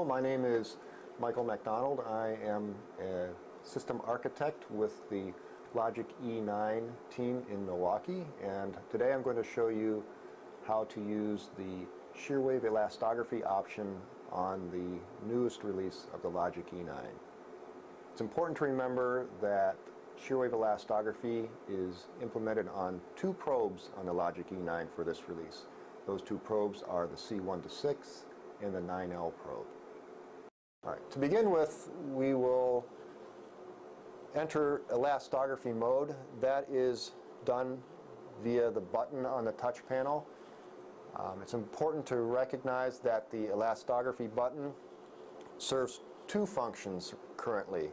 my name is Michael MacDonald. I am a system architect with the Logic E9 team in Milwaukee, and today I'm going to show you how to use the shear wave elastography option on the newest release of the Logic E9. It's important to remember that shear wave elastography is implemented on two probes on the Logic E9 for this release. Those two probes are the C1 to 6 and the 9L probe. Alright, to begin with, we will enter elastography mode. That is done via the button on the touch panel. It's important to recognize that the elastography button serves two functions currently.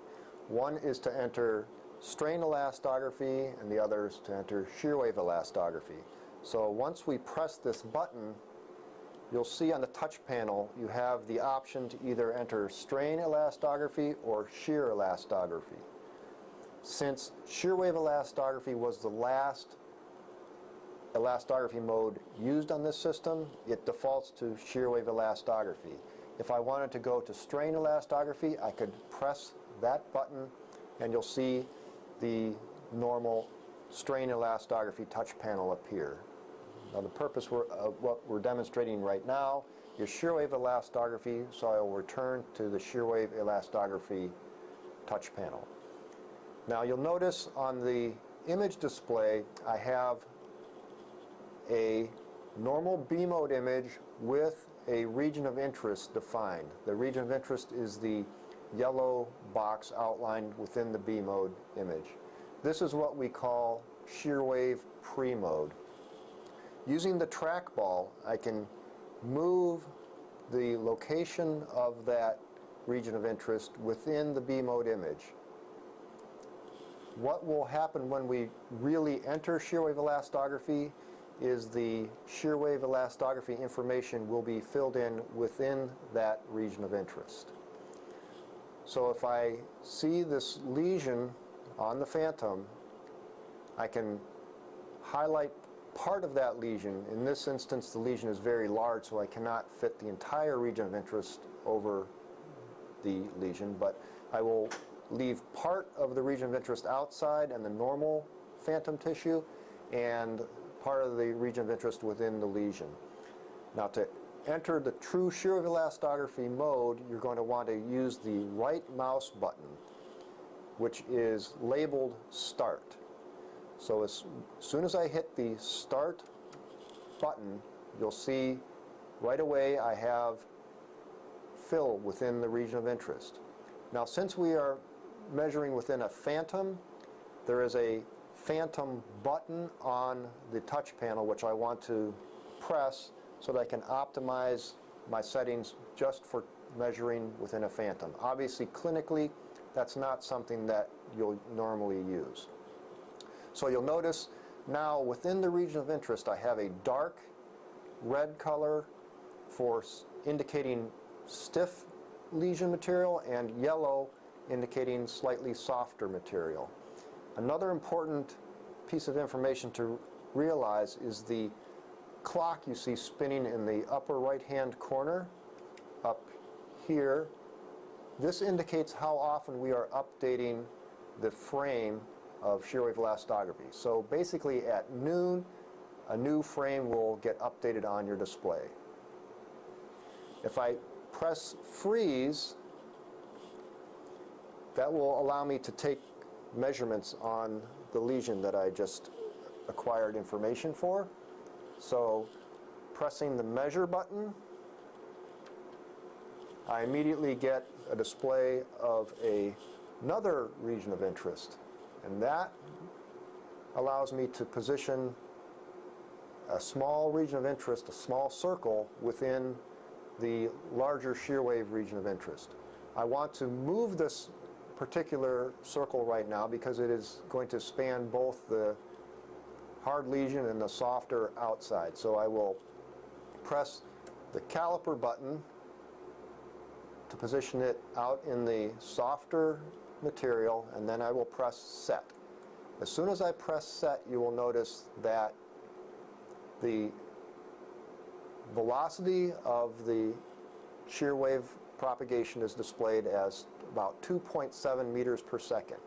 One is to enter strain elastography and the other is to enter shear wave elastography. So once we press this button, you'll see on the touch panel you have the option to either enter strain elastography or shear elastography. Since shear wave elastography was the last elastography mode used on this system, it defaults to shear wave elastography. If I wanted to go to strain elastography, I could press that button and you'll see the normal strain elastography touch panel appear. Now the purpose of what we're demonstrating right now is shear wave elastography, so I will return to the shear wave elastography touch panel. Now you'll notice on the image display I have a normal B mode image with a region of interest defined. The region of interest is the yellow box outlined within the B mode image. This is what we call shear wave pre-mode. Using the trackball, I can move the location of that region of interest within the B mode image. What will happen when we really enter shear wave elastography is the shear wave elastography information will be filled in within that region of interest. So if I see this lesion on the phantom, I can highlight part of that lesion. In this instance, the lesion is very large, so I cannot fit the entire region of interest over the lesion, but I will leave part of the region of interest outside and the normal phantom tissue, and part of the region of interest within the lesion. Now to enter the true shear wave elastography mode, you're going to want to use the right mouse button, which is labeled Start. So as soon as I hit the Start button, you'll see right away I have fill within the region of interest. Now since we are measuring within a phantom, there is a phantom button on the touch panel which I want to press so that I can optimize my settings just for measuring within a phantom. Obviously clinically that's not something that you'll normally use. So you'll notice now within the region of interest I have a dark red color for indicating stiff lesion material and yellow indicating slightly softer material. Another important piece of information to realize is the clock you see spinning in the upper right hand corner up here. This indicates how often we are updating the frame of shear wave elastography. So basically at noon a new frame will get updated on your display. If I press freeze, that will allow me to take measurements on the lesion that I just acquired information for. So pressing the measure button, I immediately get a display of another region of interest, and that allows me to position a small region of interest, a small circle within the larger shear wave region of interest. I want to move this particular circle right now because it is going to span both the hard lesion and the softer outside. So I will press the caliper button to position it out in the softer material, and then I will press set. As soon as I press set, you will notice that the velocity of the shear wave propagation is displayed as about 2.7 meters per second.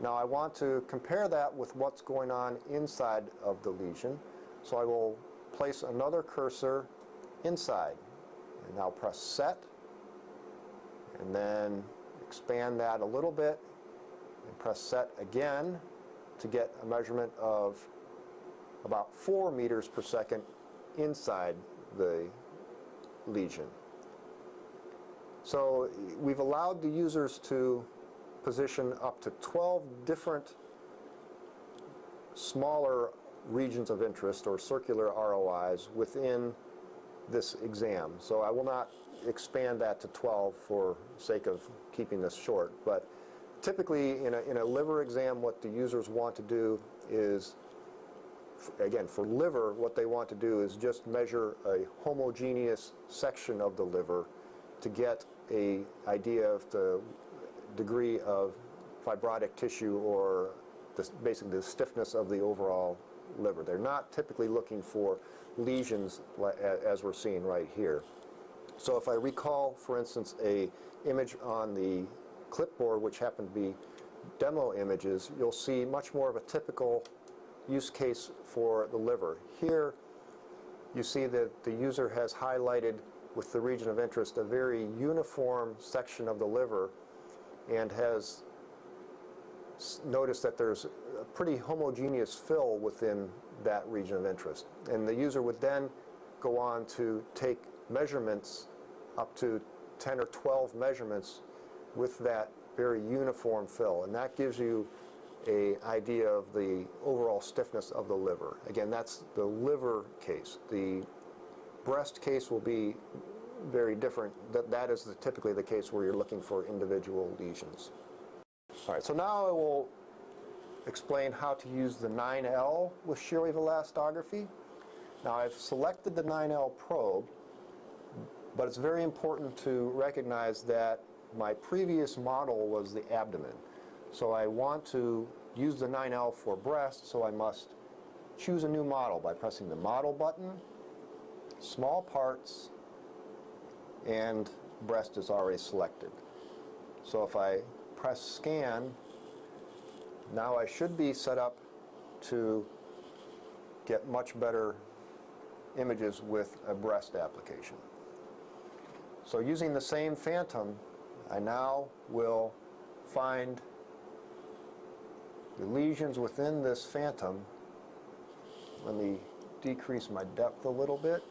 Now I want to compare that with what's going on inside of the lesion, so I will place another cursor inside, and now press set, and then expand that a little bit, and press set again to get a measurement of about 4 meters per second inside the lesion. So we've allowed the users to position up to 12 different smaller regions of interest or circular ROIs within this exam. So I will not expand that to 12 for sake of keeping this short, but typically in a liver exam what the users want to do is, again, for liver, what they want to do is just measure a homogeneous section of the liver to get an idea of the degree of fibrotic tissue or basically the stiffness of the overall liver. They're not typically looking for lesions as we're seeing right here. So if I recall, for instance, a image on the clipboard, which happened to be demo images, you'll see much more of a typical use case for the liver. Here you see that the user has highlighted with the region of interest a very uniform section of the liver and has noticed that there's a pretty homogeneous fill within that region of interest. And the user would then go on to take measurements, up to 10 or 12 measurements with that very uniform fill. And that gives you an idea of the overall stiffness of the liver. Again, that's the liver case. The breast case will be very different. That is typically the case where you're looking for individual lesions. All right, so now I will explain how to use the 9L with shear wave elastography. Now I've selected the 9L probe, but it's very important to recognize that my previous model was the abdomen. So I want to use the 9L for breast, so I must choose a new model by pressing the model button, small parts, and breast is already selected. So if I press scan, now I should be set up to get much better images with a breast application. So using the same phantom, I now will find the lesions within this phantom. Let me decrease my depth a little bit,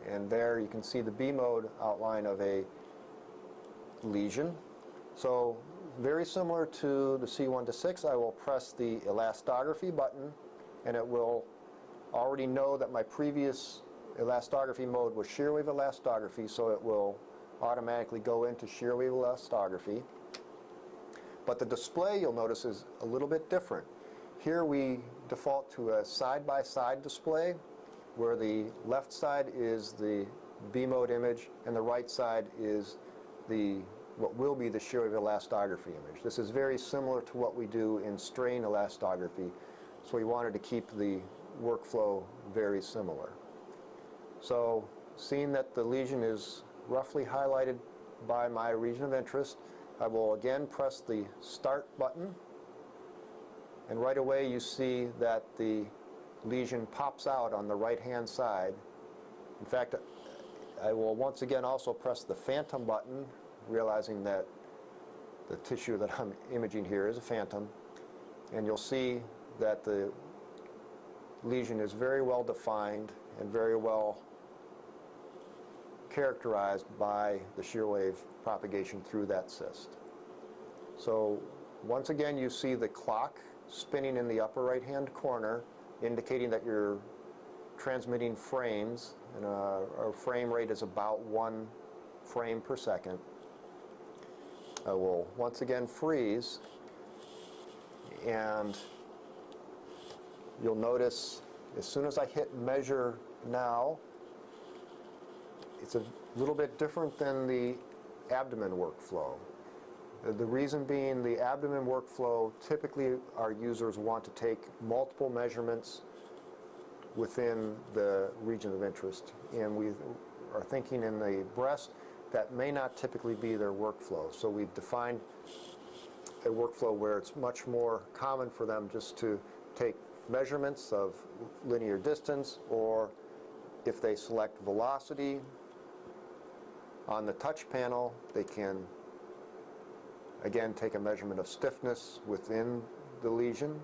and there you can see the B mode outline of a lesion. So very similar to the C1 to 6, I will press the elastography button, and it will already know that my previous elastography mode was shear wave elastography, so it will automatically go into shear wave elastography. But the display, you'll notice, is a little bit different. Here we default to a side-by-side display, where the left side is the B mode image and the right side is what will be the shear wave elastography image. This is very similar to what we do in strain elastography, so we wanted to keep the workflow very similar. So seeing that the lesion is roughly highlighted by my region of interest, I will again press the start button, and right away you see that the lesion pops out on the right hand side. In fact, I will once again also press the phantom button, realizing that the tissue that I'm imaging here is a phantom, and you'll see that the lesion is very well defined and very well characterized by the shear wave propagation through that cyst. So once again you see the clock spinning in the upper right hand corner, indicating that you're transmitting frames, and our frame rate is about 1 frame per second. I will once again freeze, and you'll notice as soon as I hit measure now, it's a little bit different than the abdomen workflow. The reason being, the abdomen workflow, typically our users want to take multiple measurements within the region of interest, and we are thinking in the breast that may not typically be their workflow. So we've defined a workflow where it's much more common for them just to take measurements of linear distance, or if they select velocity on the touch panel, they can again take a measurement of stiffness within the lesion.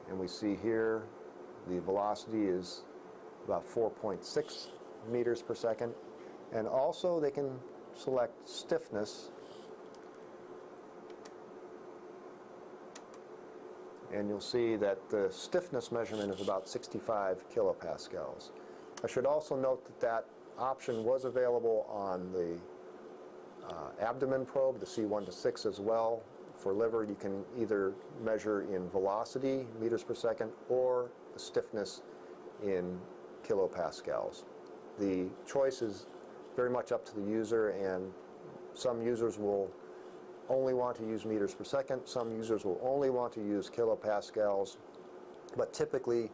And we see here the velocity is about 4.6 meters per second. And also they can select stiffness, and you'll see that the stiffness measurement is about 65 kilopascals. I should also note that that option was available on the abdomen probe, the C1 to 6 as well. For liver, you can either measure in velocity, meters per second, or the stiffness in kilopascals. The choice is very much up to the user, and some users will only want to use meters per second, some users will only want to use kilopascals, but typically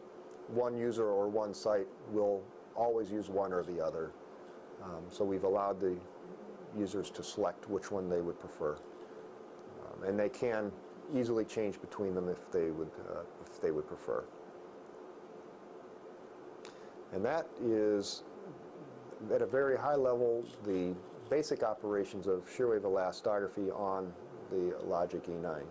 one user or one site will always use one or the other. So we've allowed the users to select which one they would prefer. And they can easily change between them if they would prefer. And that is, at a very high level, the basic operations of shear wave elastography on the Logic E9.